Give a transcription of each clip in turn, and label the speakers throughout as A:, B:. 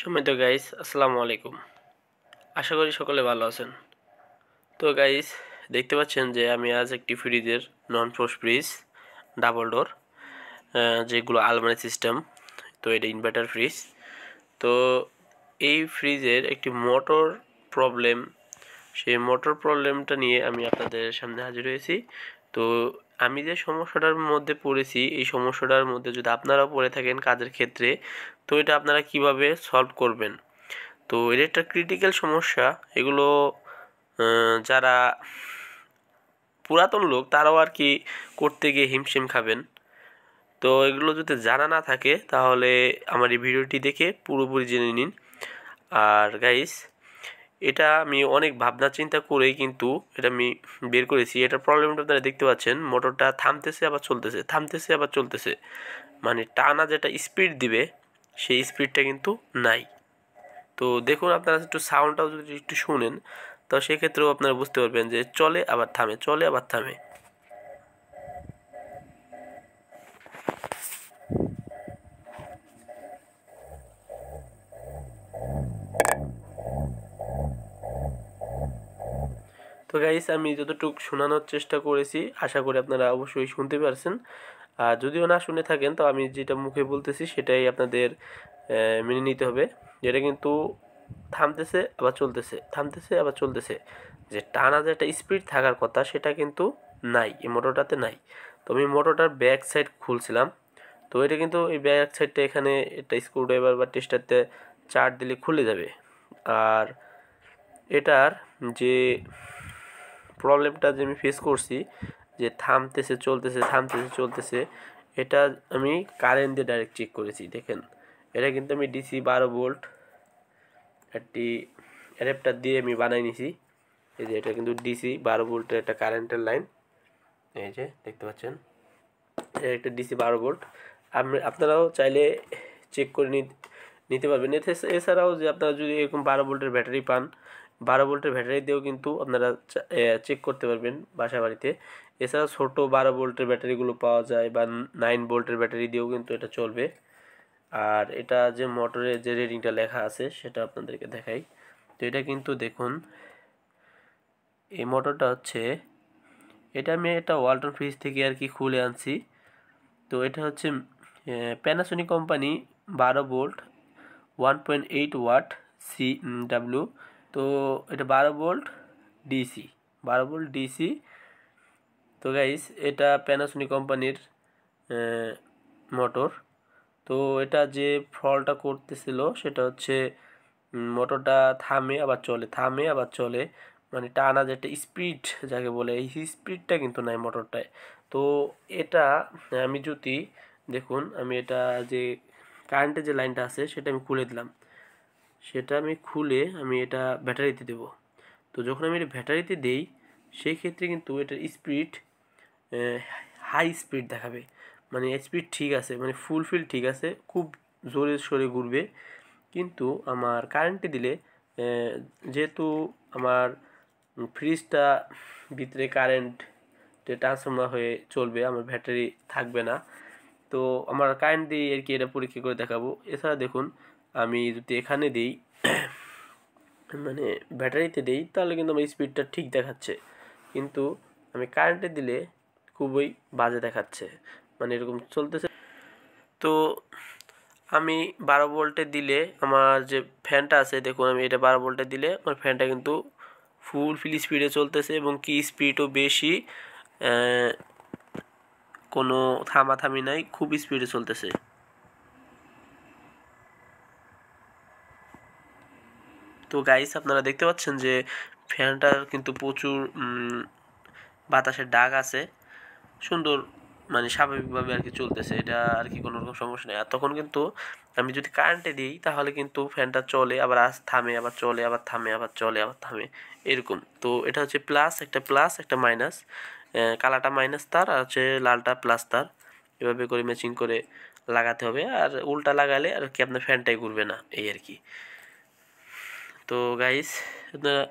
A: সম্মানিত গাইস, আসসালামু আলাইকুম। আশা করি সকলে ভালো আছেন। তো গাইস, দেখতে পাচ্ছেন যে আমি আজ একটি ফ্রিজের নন ফ্রোস্ট ফ্রিজ ডাবল ডোর, যেগুলো আলমারি সিস্টেম, তো এটা ইনভার্টার ফ্রিজ। তো এই ফ্রিজের একটি মোটর প্রবলেম, সেই মোটর প্রবলেমটা নিয়ে আমি আপনাদের সামনে হাজির হয়েছি। তো আমি যে সমস্যাটার মধ্যে পড়েছি, এই সমস্যাটার মধ্যে যদি আপনারাও পড়ে থাকেন কাজের ক্ষেত্রে, তো এটা আপনারা কিভাবে সলভ করবেন। তো এটা একটা ক্রিটিক্যাল সমস্যা। এগুলো যারা পুরাতন লোক তারাও আর কি করতে গিয়ে হিমশিম খাবেন। তো এগুলো যদি জানা না থাকে তাহলে আমার এই ভিডিওটি দেখে পুরোপুরি জেনে নিন। আর গাইস, এটা আমি অনেক ভাবনা চিন্তা করেই কিন্তু এটা আমি বের করেছি। এটার প্রবলেমটা আপনারা দেখতে পাচ্ছেন, মোটরটা থামতেছে আবার চলতেছে, থামতেছে আবার চলতেছে, মানে টানা যেটা স্পিড দিবে সেই স্পিডটা কিন্তু নাই। তো দেখুন, আপনারা একটু সাউন্ডটাও যদি একটু শুনেন তো সেক্ষেত্রেও আপনারা বুঝতে পারবেন যে চলে আবার থামে, চলে আবার থামে। তো গাইস, আমি যতটুকু শোনানোর চেষ্টা করেছি আশা করি আপনারা অবশ্যই শুনতে পারছেন। আর যদিও না শুনে থাকেন তো আমি যেটা মুখে বলতেছি সেটাই আপনাদের মেনে নিতে হবে। যেটা কিন্তু থামতেছে আবার চলতেছে, থামতেছে আবার চলতেছে, যে টানা যে একটা স্পিড থাকার কথা সেটা কিন্তু নাই, এই মোটরটাতে নাই। তো আমি মোটরটার ব্যাক সাইড খুলছিলাম, তো এটা কিন্তু এই ব্যাক সাইডটা এখানে একটা স্ক্রুড্রাইভার বা টেস্টারতে চার দিলে খুলে যাবে। আর এটার যে প্রবলেমটা যে আমি ফেস করছি, যে থামতেছে চলতেছে, থামতেছে চলতেছে, এটা আমি কারেন্ট দিয়ে ডাইরেক্ট চেক করেছি। দেখেন, এটা কিন্তু আমি ডিসি 12 ভোল্ট একটি অ্যাডাপ্টার দিয়ে আমি বানাই নিছি। এই যে এটা কিন্তু ডিসি 12 ভোল্টের একটা কারেন্টের লাইন, এই যে দেখতে পাচ্ছেন, এটা একটা ডিসি 12 ভোল্ট। আপনারাও চাইলে চেক করে নিতে পারবেন। এছাড়াও যে আপনারা যদি এরকম 12 ভোল্টের ব্যাটারি পান, 12 ভোল্টের ব্যাটারি দিয়েও কিন্তু আপনারা চেক করতে পারবেন বাসা বাড়িতে। এছাড়া ছোটো 12 ভোল্টের ব্যাটারিগুলো পাওয়া যায়, বা 9 ভোল্টের ব্যাটারি দিয়েও কিন্তু এটা চলবে। আর এটা যে মোটরের যে রেটিংটা লেখা আছে সেটা আপনাদেরকে দেখাই। তো এটা কিন্তু দেখুন, এই মোটরটা হচ্ছে, এটা আমি একটা ওয়ালটন ফ্রিজ থেকে আর কি খুলে আনছি। তো এটা হচ্ছে Panasonic company 12 volt 1.8 watt CW। তো এটা 12 ভোল্ট ডিসি, 12 ভোল্ট ডিসি। তো গাইস, এটা প্যানাসোনিক কোম্পানির মোটর। তো এটা যে ফলটা করতেছিল সেটা হচ্ছে মোটরটা থামে আবার চলে, থামে আবার চলে, মানে টানা যেটা স্পিড যাকে বলে, এই স্পিডটা কিন্তু নাই মোটরটায়। তো এটা আমি যদি দেখুন, আমি এটা যে কারেন্টের যে লাইনটা আছে সেটা আমি খুলে দিলাম, সেটা আমি খুলে আমি এটা ব্যাটারিতে দেব। তো যখন আমি এটা ব্যাটারিতে দেই সেই ক্ষেত্রে কিন্তু এটার স্পিড হাই স্পিড দেখাবে, মানে স্পিড ঠিক আছে, মানে ফুলফিল ঠিক আছে, খুব জোরে সোরে ঘুরবে। কিন্তু আমার কারেন্টে দিলে যেহেতু আমার ফ্রিজটা ভিতরে কারেন্ট ট্রান্সফর্মার হয়ে চলবে, আমার ব্যাটারি থাকবে না। তো আমার কারেন্ট দিয়ে আর কি এটা পরীক্ষা করে দেখাবো। এছাড়া দেখুন, আমি যদি এখানে দিই মানে ব্যাটারিতে দিই তাহলে কিন্তু আমার স্পিডটা ঠিক দেখাচ্ছে, কিন্তু আমি কারেন্টে দিলে খুবই বাজে দেখাচ্ছে, মানে এরকম চলতেছে। তো আমি 12 ভোল্টে দিলে আমার যে ফ্যানটা আছে, দেখুন আমি এটা 12 ভোল্টে দিলে আমার ফ্যানটা কিন্তু ফুল স্পিডে চলতেছে, এবং কি স্পিডও বেশি, কোনো থামাথামি নাই, খুব স্পিডে চলতেছে। তো গাইস, আপনারা দেখতে পাচ্ছেন যে ফ্যানটার কিন্তু প্রচুর বাতাসের দাগ আছে, সুন্দর, মানে স্বাভাবিকভাবে আর কি চলতেছে, এটা আর কি কোনো রকম সমস্যা নেই। আর তখন কিন্তু আমি যদি কারেন্টে দিই তাহলে কিন্তু ফ্যানটা চলে আবার থামে, আবার চলে আবার থামে, আবার চলে আবার থামে, এরকম। তো এটা হচ্ছে প্লাস একটা মাইনাস, কালাটা মাইনাস তার আর হচ্ছে লালটা প্লাস তার, এভাবে করে ম্যাচিং করে লাগাতে হবে। আর উল্টা লাগালে আর কি আপনার ফ্যানটাই ঘুরবে না, এই আর কি। তো গাইস, আপনারা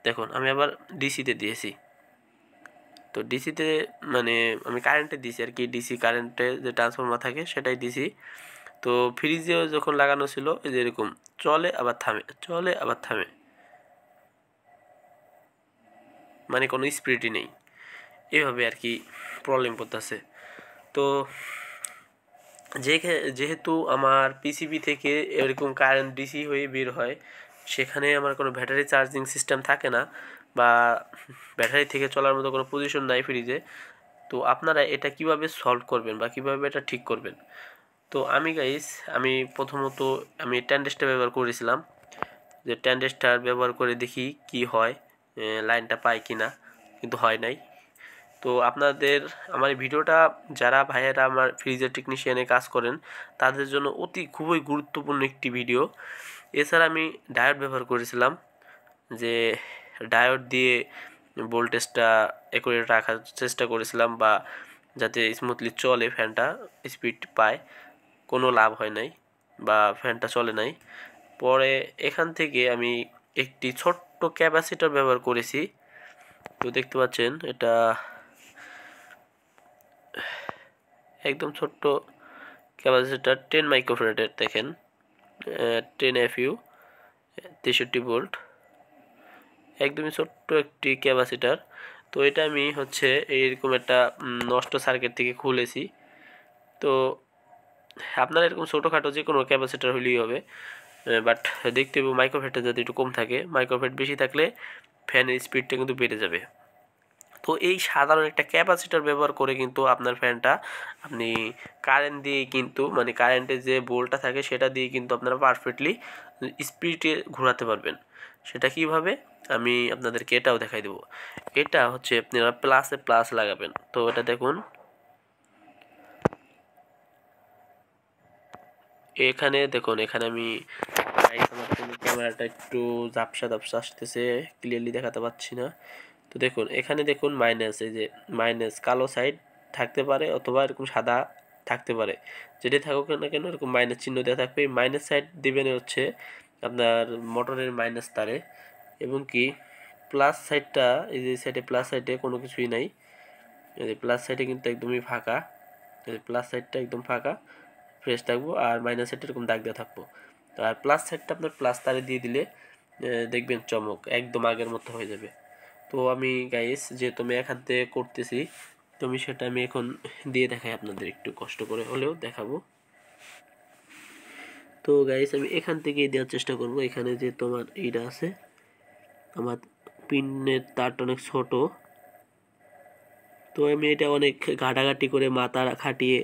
A: দেখুন আমি আবার ডিসিতে দিয়েছি। তো ডিসিতে মানে আমি কারেন্টে দিছি আর কি, ডিসি কারেন্টে যে ট্রান্সফর্মার থাকে সেটাই দিছি। তো ফ্রিজে যখন লাগানো ছিল এই যে এরকম চলে আবার থামে, চলে আবার থামে, মানে কোনো স্পিডই নেই, এভাবে আর কি প্রবলেম করতেছে। তো যেহেতু আমার পিসিবি থেকে এরকম কারেন্ট ডিসি হয়ে বের হয়, সেখানে আমার কোনো ব্যাটারি চার্জিং সিস্টেম থাকে না বা ব্যাটারি থেকে চলার মতো কোনো পজিশন নাই ফ্রিজে। তো আপনারা এটা কিভাবে সলভ করবেন বা কিভাবে এটা ঠিক করবেন? তো আমি প্রথমত আমি ট্যান্ডেস্টার ব্যবহার করেছিলাম, যে ট্যান্ডেস্টার ব্যবহার করে দেখি কি হয়, লাইনটা পাই কি না, কিন্তু হয় নাই। তো আপনাদের আমার এই ভিডিওটা যারা ভাইয়েরা আমার ফ্রিজের টেকনিশিয়ানে কাজ করেন তাদের জন্য খুবই গুরুত্বপূর্ণ একটি ভিডিও। এছাড়া আমি ডায়োড ব্যবহার করেছিলাম, যে ডায়োড দিয়ে ভোল্টেজটা অ্যাকুরেট রাখার চেষ্টা করেছিলাম বা যাতে স্মুথলি চলে, ফ্যানটা স্পিড পায়, কোনো লাভ হয় নাই বা ফ্যানটা চলে নাই। পরে এখান থেকে আমি একটি ছোট্ট ক্যাপাসিটর ব্যবহার করেছি। তো দেখতে পাচ্ছেন এটা একদম ছোট্ট ক্যাপাসিটর, 10 মাইক্রোফ্যারাডের, দেখেন 10 FU 63 ভোল্ট, একদমই ছোট্ট একটি ক্যাপাসিটর। তো এটা আমি এইরকম একটা নষ্ট সার্কিট থেকে খুলেছি। তো আপনার এরকম ছোটোখাটো যে কোনো ক্যাপাসিটর হলেই হবে, বাট দেখতে হবে মাইক্রোফ্যাটটা যাতে একটু কম থাকে, মাইক্রোফ্যাট বেশি থাকলে ফ্যানের স্পিডটা কিন্তু বেড়ে যাবে। তো এই সাধারণ একটা ক্যাপাসিটর ব্যবহার করে কিন্তু আপনার ফ্যানটা আপনি কারেন্ট দিয়ে কিন্তু মানে কারেন্টের যে বোল্টটা থাকে সেটা দিয়ে কিন্তু আপনারা পারফেক্টলি স্পিডে ঘোরাতে পারবেন। সেটা কিভাবে আমি আপনাদেরকে এটাও দেখাই দেবো। এটা আপনারা প্লাসে প্লাস লাগাবেন। তো এটা দেখুন, এখানে দেখুন, এখানে আমি আমার ক্যামেরাটা একটু ঝাপসা ঝাপসা আসতেছে, ক্লিয়ারলি দেখাতে পাচ্ছি না। তো দেখুন এখানে দেখুন মাইনাস, এই যে মাইনাস কালো সাইড থাকতে পারে অথবা এরকম সাদা থাকতে পারে, যেটাই থাকুক না কেন এরকম মাইনাস চিহ্ন দেওয়া থাকবে। মাইনাস সাইড দিবেন আপনার মোটরের মাইনাস তারে, এবং কি প্লাস সাইডটা, এই যে সাইডে প্লাস সাইডে কোনো কিছুই নাই, এই যে প্লাস সাইডে কিন্তু একদমই ফাঁকা, এই যে প্লাস সাইডটা একদম ফাঁকা ফ্রেশ থাকবো, আর মাইনাস সাইডটা এরকম দাগ দেওয়া থাকবো। আর প্লাস সাইডটা আপনার প্লাস তারে দিয়ে দিলে দেখবেন চমক একদম আগের মতো হয়ে যাবে। তো আমি গাইস যেহেতু আমি এখান থেকে করতেছি, তো সেটা আমি এখন দিয়ে দেখাই আপনাদের, একটু কষ্ট করে হলেও দেখাবো। তো গাইস আমি এখান থেকেই দেওয়ার চেষ্টা করব। এখানে যে তোমার এইটা আছে, আমার পিনের তারটা অনেক ছোট, তো আমি এটা অনেক ঘাটাঘাটি করে মাথা খাটিয়ে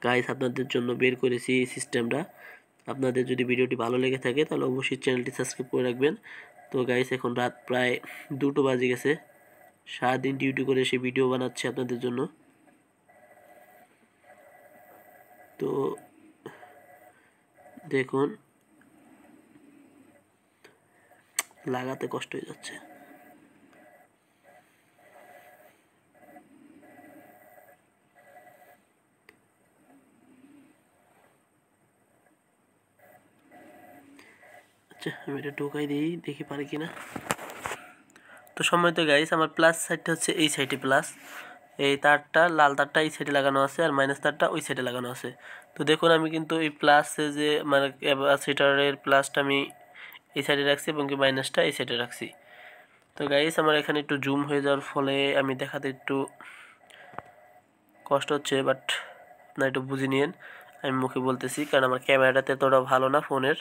A: গাইস আপনাদের জন্য বের করেছি এই সিস্টেমটা। আপনাদের যদি ভিডিওটি ভালো লেগে থাকে তাহলে অবশ্যই চ্যানেলটি সাবস্ক্রাইব করে রাখবেন। তো গাইস এখন রাত প্রায় 2টো বাজে গেছে, সারাদিন ডিউটি করে সে ভিডিও বানাচ্ছে আপনাদের জন্য। তো দেখুন লাগাতে কষ্ট হয়ে যাচ্ছে। আচ্ছা আমি এটা ঢোকাই দিই, দেখি পারি কিনা। তো সম্মানিত গাইস, আমার প্লাস সাইডটা এই সাইডে প্লাস, এই তারটা লাল তারটা এই সাইডে লাগানো আছে আর মাইনাস তারটা ওই সাইডে লাগানো আছে। তো দেখুন আমি কিন্তু এই প্লাসে যে মানে ক্যাপাসিটরের প্লাসটা আমি এই সাইডে রাখছি এবং কি মাইনাসটা এই সাইডে রাখছি। তো গাইস আমার এখানে একটু জুম হয়ে যাওয়ার ফলে আমি দেখাতে একটু কষ্ট হচ্ছে, বাট না একটু বুঝে নিন, আমি মুখে বলতেছি কারণ আমার ক্যামেরাটাতে এতটা ভালো না ফোনের।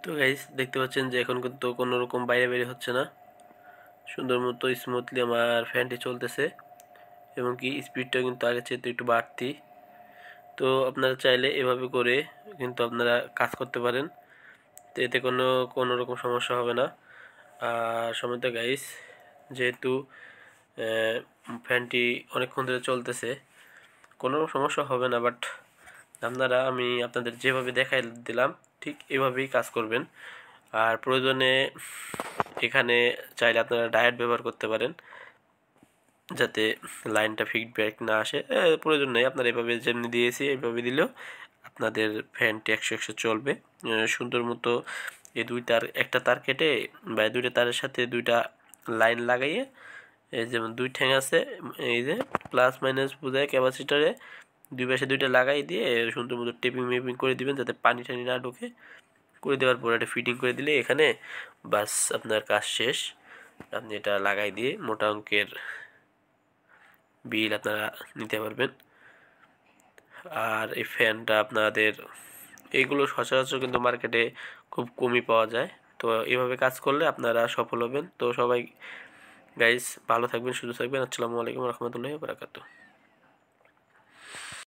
A: তো গাইস দেখতে পাচ্ছেন যে এখন কিন্তু কোনো রকম বাইরে বেরিয়ে হচ্ছে না, সুন্দর মতো স্মুথলি আমার ফ্যানটি চলতেছে এবং কি স্পিডটা কিন্তু আগের চেয়ে একটু বাড়তি। তো আপনারা চাইলে এভাবে করে কিন্তু আপনারা কাজ করতে পারেন, তো এতে কোনো রকম সমস্যা হবে না। আর সময় তো গাইস যেহেতু ফ্যানটি অনেকক্ষণ ধরে চলতেছে, কোনো সমস্যা হবে না, বাট আমি আপনাদের যেভাবে দেখাই দিলাম ঠিক এভাবেই কাজ করবেন। আর প্রয়োজনে এখানে চাইলে আপনারা ডায়েট ব্যবহার করতে পারেন, যাতে লাইনটা ফিডব্যাক না আসে। প্রয়োজন নেই, আপনারা এভাবে যেমনি দিয়েছি এইভাবে দিলেও আপনাদের ফ্যানটি 100 চলবে সুন্দর মতো। এই একটা তার কেটে বা দুইটা তারের সাথে দুইটা লাইন লাগাইয়ে, এই যেমন দুই ঠ্যাং আছে, এই যে প্লাস মাইনাস বোঝায় ক্যাপাসিটারে, দুই পাশে দুইটা লাগাই দিয়ে সুন্দর মতো টেপিং মেপিং করে দিবেন যাতে পানি টানি না ঢোকে। করে দেওয়ার পর এটা ফিটিং করে দিলে এখানে বাস আপনার কাজ শেষ। আপনি এটা লাগাই দিয়ে মোটা অঙ্কের বিল আপনারা নিতে পারবেন। আর এই ফ্যানটা আপনাদের এইগুলো সচরাচর কিন্তু মার্কেটে খুব কমই পাওয়া যায়। তো এভাবে কাজ করলে আপনারা সফল হবেন। তো সবাই গাইস ভালো থাকবেন, সুস্থ থাকবেন। আসসালামু আলাইকুম রহমতুল্লাহি ওয়া বারাকাতুহু।